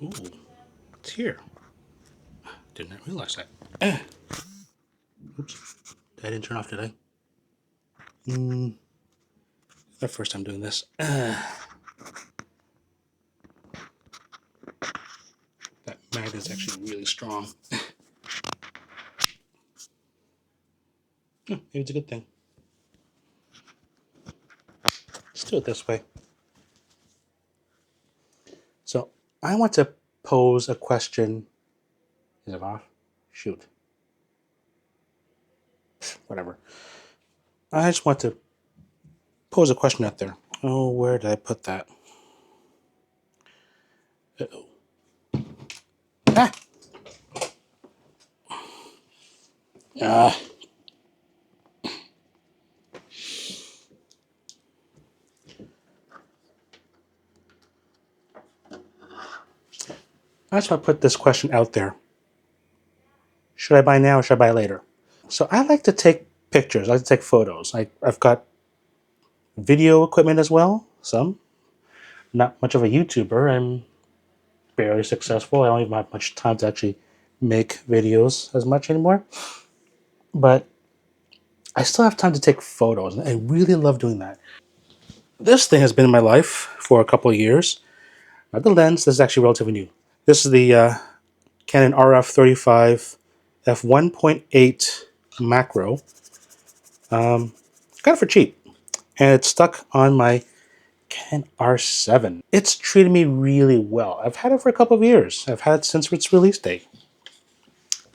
Ooh, it's here. Did not realize that. Oops, that didn't turn off, did I? The first time doing this. That magnet is actually really strong. Maybe it's a good thing. Let's do it this way. So I want to pose a question. Is it off? Shoot. Whatever. I just want to pose a question out there. Oh, where did I put that? Uh-oh. Ah! Ah. I just want to put this question out there. Should I buy now or should I buy later? So I like to take pictures. I like to take photos. I've got video equipment as well. Some. Not much of a YouTuber. I'm barely successful. I don't even have much time to actually make videos as much anymore. But I still have time to take photos, and I really love doing that. This thing has been in my life for a couple of years. Now, the lens, this is actually relatively new. This is the Canon RF35 f1.8 macro. Got it for cheap, and it's stuck on my Canon R7. It's treated me really well. I've had it for a couple of years. I've had it since its release date.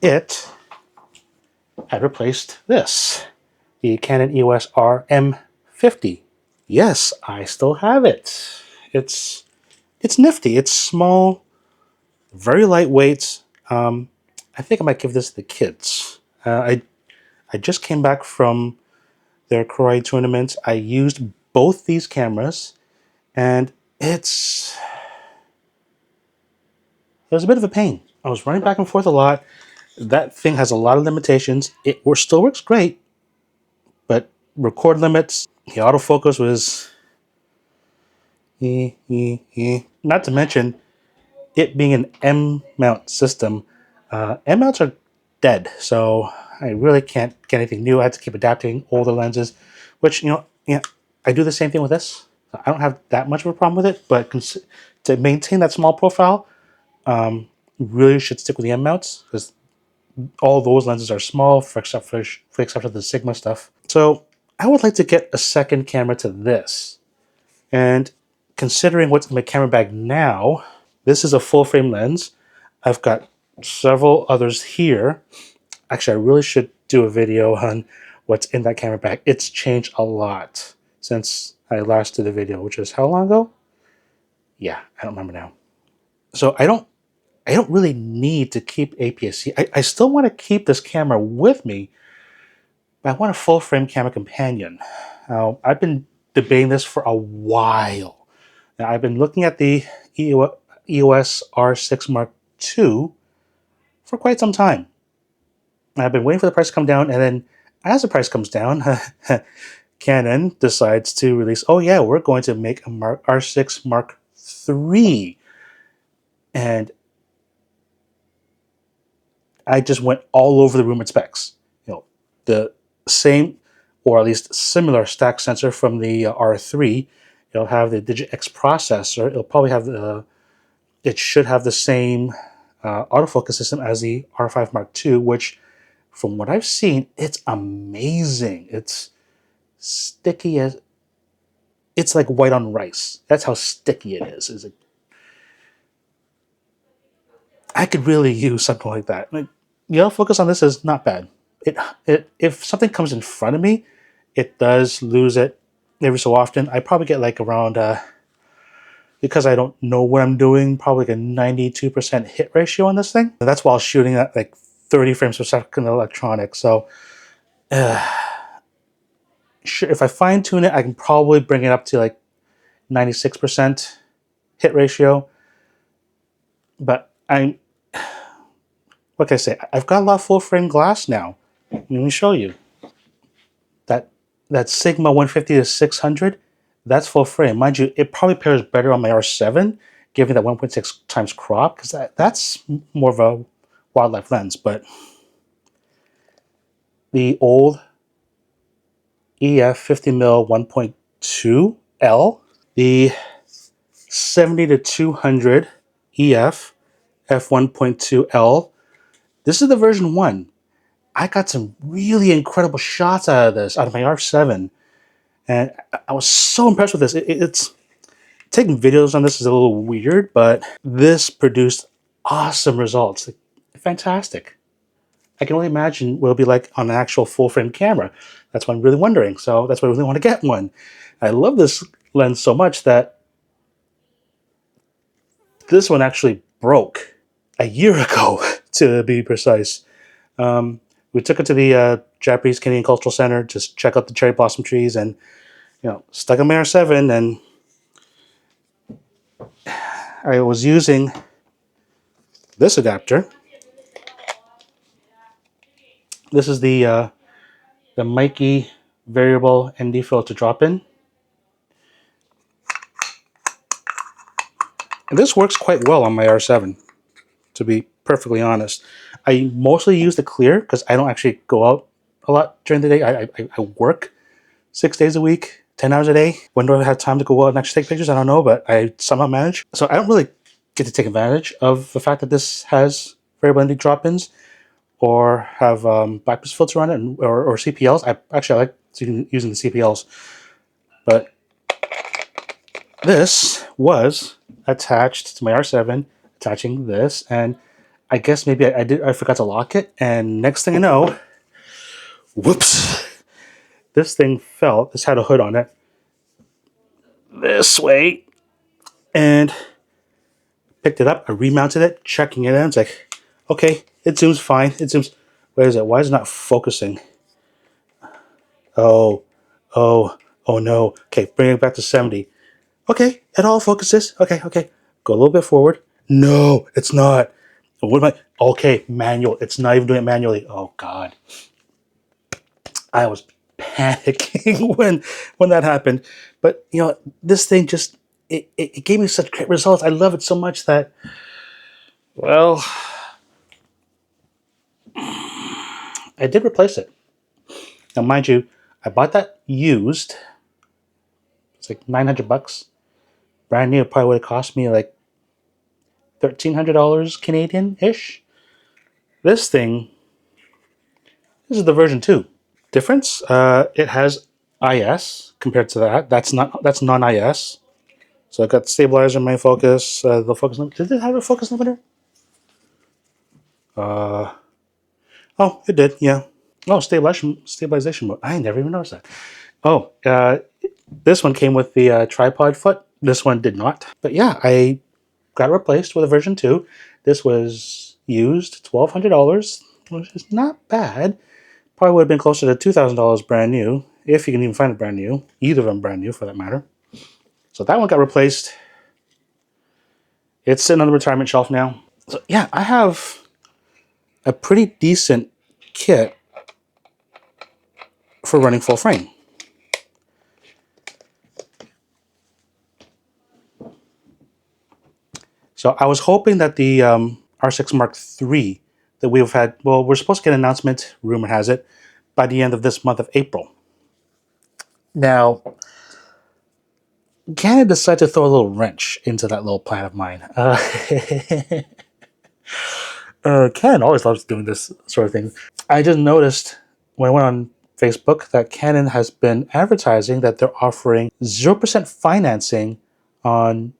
It had replaced this, the Canon EOS R M50. Yes, I still have it. It's nifty. It's small, very lightweight. I think I might give this to the kids. I just came back from their karate tournament. I used both these cameras, and it was a bit of a pain. I was running back and forth a lot. That thing has a lot of limitations. It still works great, but record limits, the autofocus was not to mention it being an M mount system. M mounts are dead, so I really can't get anything new. I had to keep adapting older lenses, which I do the same thing with this. I don't have that much of a problem with it, but to maintain that small profile, you really should stick with the M mounts because all those lenses are small, for except for the Sigma stuff. So I would like to get a second camera to this, and considering what's in my camera bag now, this is a full frame lens. I've got several others here. Actually, I really should do a video on what's in that camera bag. It's changed a lot since I last did a video, which is how long ago? Yeah, I don't remember now. So I don't really need to keep APS-C. I still want to keep this camera with me, but I want a full frame camera companion. Now, I've been debating this for a while. Now, I've been looking at the EOS R6 Mark II for quite some time. I've been waiting for the price to come down, and then as the price comes down, Canon decides to release, oh yeah, we're going to make a R6 Mark III. And I just went all over the rumored specs. The same, or at least similar stack sensor from the R3. It'll have the Digit-X processor. It'll probably have it should have the same autofocus system as the R5 Mark II, which from what I've seen, it's amazing. It's sticky as, it's like white on rice. That's how sticky it is. I could really use something like that. Like, the autofocus on this is not bad. If something comes in front of me, it does lose it every so often. I probably get like around, because I don't know what I'm doing, probably like a 92% hit ratio on this thing. And that's while shooting at like 30 frames per second electronics. So sure, if I fine tune it, I can probably bring it up to like 96% hit ratio. But what can I say? I've got a lot of full frame glass now. Let me show you. That Sigma 150 to 600, that's full frame. Mind you, it probably pairs better on my R7. giving that 1.6 times crop, because that's more of a wildlife lens. But the old EF 50mm 1.2L, the 70 to 200 EF f1.2L. This is the version 1. I got some really incredible shots out of this, out of my R7, and I was so impressed with this. It's taking videos on this is a little weird, but this produced awesome results. Fantastic. I can only imagine what it'll be like on an actual full-frame camera. That's what I'm really wondering. So that's why I really want to get one. I love this lens so much that this one actually broke a year ago, to be precise. We took it to the Japanese Canadian Cultural Center, just check out the cherry blossom trees, and stuck in my R7, and I was using this adapter. This is the Mikey variable ND filter drop-in. And this works quite well on my R7, to be perfectly honest. I mostly use the clear because I don't actually go out a lot during the day. I work 6 days a week, 10 hours a day. When do I have time to go out and actually take pictures? I don't know, but I somehow manage. So I don't really get to take advantage of the fact that this has variable ND drop-ins or have bypass filter on it, or CPLs. I like using the CPLs. But this was attached to my R7, attaching this, and I guess maybe I forgot to lock it, and next thing I know, whoops, this thing fell. This had a hood on it this way, and picked it up. I remounted it, checking it in. It's like, okay, it zooms fine. It zooms. Where is it? Why is it not focusing? Oh, oh, oh no. Okay, bring it back to 70. Okay, it all focuses. Okay. Go a little bit forward. No, it's not. What am I? Okay, manual. It's not even doing it manually. Oh God. I was panicking when that happened. But this thing just it gave me such great results. I love it so much that, well, I did replace it. Now mind you, I bought that used. It's like $900. Brand new probably would have cost me like $1,300 Canadian-ish. This thing, this is the version 2. Difference, it has IS compared to that. That's non-IS. So I got stabilizer, main focus, the focus limiter. Did it have a focus limiter? Oh, it did, yeah. Oh, stabilization mode. I never even noticed that. Oh, this one came with the tripod foot. This one did not. But yeah, I got it replaced with a version 2. This was used, $1,200, which is not bad. Probably would have been closer to $2,000 brand new, if you can even find it brand new. Either of them brand new, for that matter. So that one got replaced. It's sitting on the retirement shelf now. So yeah, I have a pretty decent kit for running full frame. So I was hoping that the R6 Mark III that we've had, well, we're supposed to get an announcement, rumor has it, by the end of this month of April. Now, Canon decided to throw a little wrench into that little plan of mine. Canon always loves doing this sort of thing. I just noticed when I went on Facebook that Canon has been advertising that they're offering 0% financing on,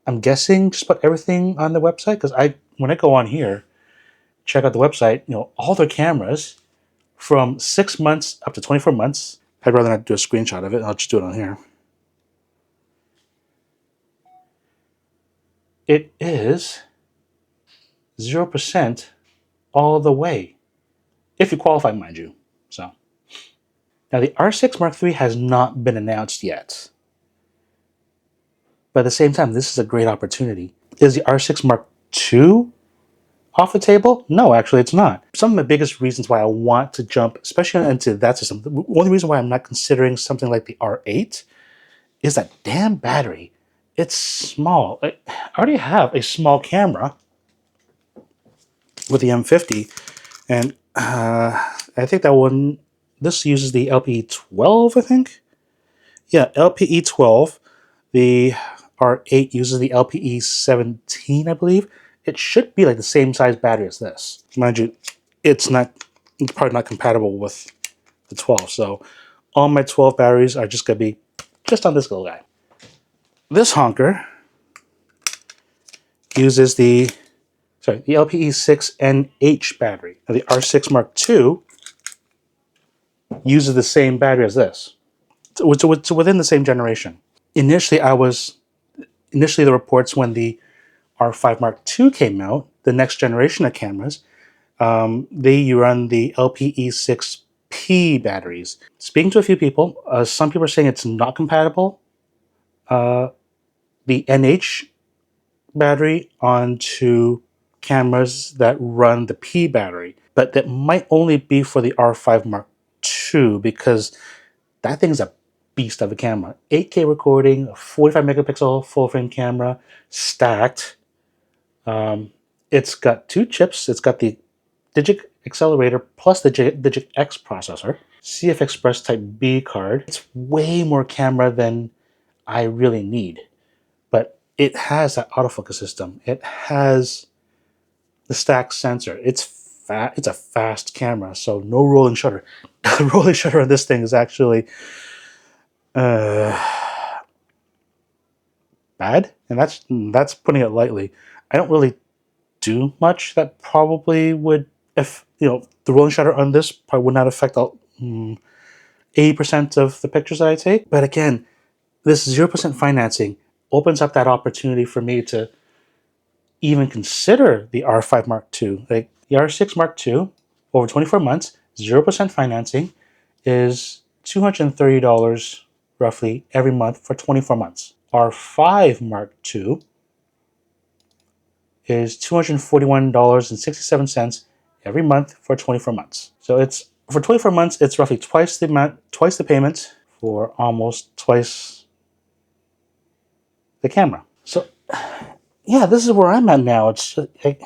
I'm guessing, just about everything on the website. Because when I go on here, check out the website, all their cameras from 6 months up to 24 months. I'd rather not do a screenshot of it. I'll just do it on here. It is 0% all the way, if you qualify, mind you. So now the R6 Mark III has not been announced yet, but at the same time, this is a great opportunity. Is the R6 Mark II off the table? No, actually, it's not. Some of my biggest reasons why I want to jump, especially into that system, the only reason why I'm not considering something like the R8 is that damn battery it's small. I already have a small camera with the M50, and I think that one, this uses the LPE12, I think. Yeah, LPE12. The R8 uses the LPE17, I believe. It should be like the same size battery as this. Mind you, it's not. It's probably not compatible with the 12. So all my 12 batteries are just gonna be just on this little guy. This honker uses the LPE6NH battery. Now the R6 Mark II uses the same battery as this. It's within the same generation. Initially, the reports when the R5 Mark II came out, the next generation of cameras, they run the LPE6P batteries. Speaking to a few people, some people are saying it's not compatible, the NH battery onto cameras that run the P battery, but that might only be for the R5 Mark II because that thing's a beast of a camera. 8K recording, a 45 megapixel full frame camera, stacked. It's got two chips. It's got the Digic accelerator plus the Digic X processor, CF Express Type B card. It's way more camera than I really need, but it has that autofocus system. It has the stack sensor. It's a fast camera, so no rolling shutter. The rolling shutter on this thing is actually bad, and that's putting it lightly. I don't really do much that probably would, if the rolling shutter on this probably would not affect 80% of the pictures that I take. But again, this 0% financing opens up that opportunity for me to even consider the R5 Mark II. Like the R6 Mark II, over 24 months, 0% financing is $230 roughly every month for 24 months. R5 Mark II is $241.67 every month for 24 months. So it's for 24 months, it's roughly twice the payment for almost twice the camera. So yeah, this is where I'm at now. It's like,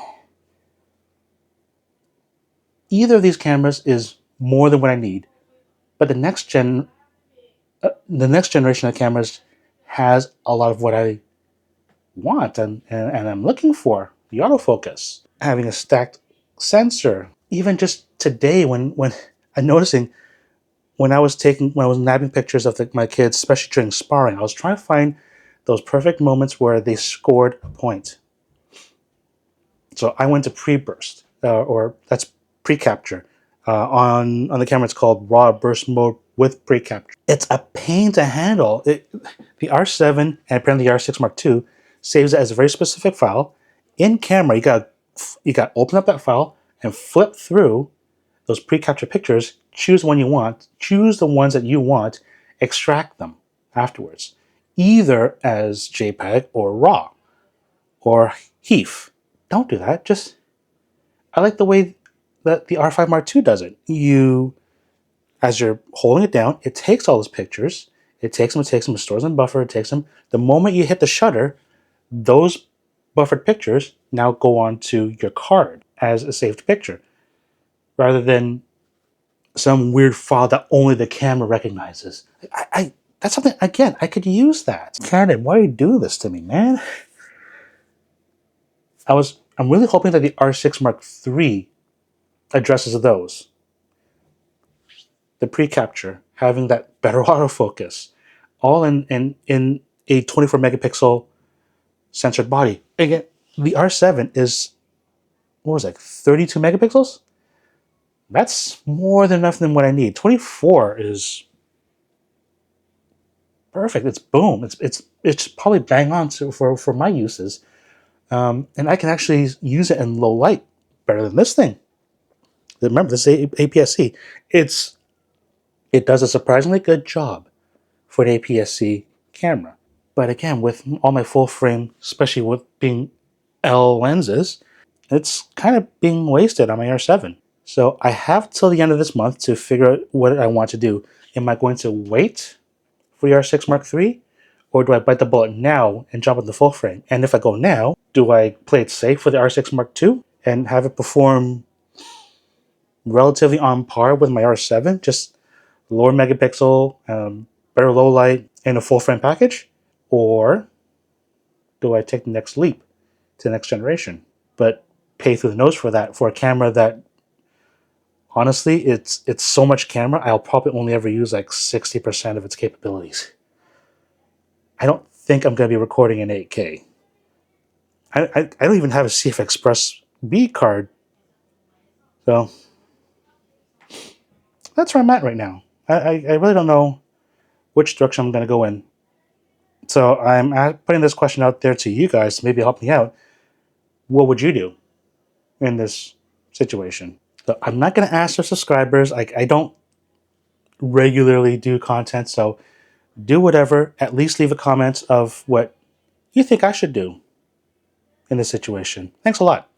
either of these cameras is more than what I need, but the next generation of cameras has a lot of what I want and I'm looking for. The autofocus, having a stacked sensor. Even just today, when I'm noticing when I was nabbing pictures of my kids, especially during sparring, I was trying to find those perfect moments where they scored a point. So I went to pre-burst, or that's pre-capture. On the camera, it's called raw burst mode with pre-capture. It's a pain to handle. The R7 and apparently the R6 Mark II saves it as a very specific file. In camera, you got to open up that file and flip through those pre-capture pictures. Choose the one you want. Choose the ones that you want. Extract them afterwards, either as JPEG or RAW or HEIF. Don't do that. I like the way that the R5 Mark II does it. As you're holding it down, it takes all those pictures. It takes them, stores them in buffer, it takes them. The moment you hit the shutter, those buffered pictures now go onto your card as a saved picture, rather than some weird file that only the camera recognizes. That's something, again, I could use that. Canon, why are you doing this to me, man? I'm really hoping that the R6 Mark III addresses those. The pre-capture, having that better autofocus, all in a 24 megapixel censored body. Again, the R7 is, what was it, 32 megapixels? That's more than enough than what I need. 24 is perfect. It's boom. It's probably bang on for my uses. And I can actually use it in low light better than this thing. Remember, this is APS-C. It does a surprisingly good job for an APS-C camera. But again, with all my full frame, especially with being L lenses, it's kind of being wasted on my R7. So I have till the end of this month to figure out what I want to do. Am I going to wait for the R6 Mark III? Or do I bite the bullet now and jump into full frame? And if I go now, do I play it safe for the R6 Mark II and have it perform relatively on par with my R7, just lower megapixel, better low light, and a full frame package? Or do I take the next leap to the next generation, but pay through the nose for that, for a camera that honestly, it's so much camera, I'll probably only ever use like 60% of its capabilities. I don't think I'm going to be recording in 8K. I don't even have a CF Express B card. So that's where I'm at right now. I really don't know which direction I'm going to go in. So I'm putting this question out there to you guys to maybe help me out. What would you do in this situation? So I'm not going to ask for subscribers. I don't regularly do content, so do whatever. At least leave a comment of what you think I should do in this situation. Thanks a lot.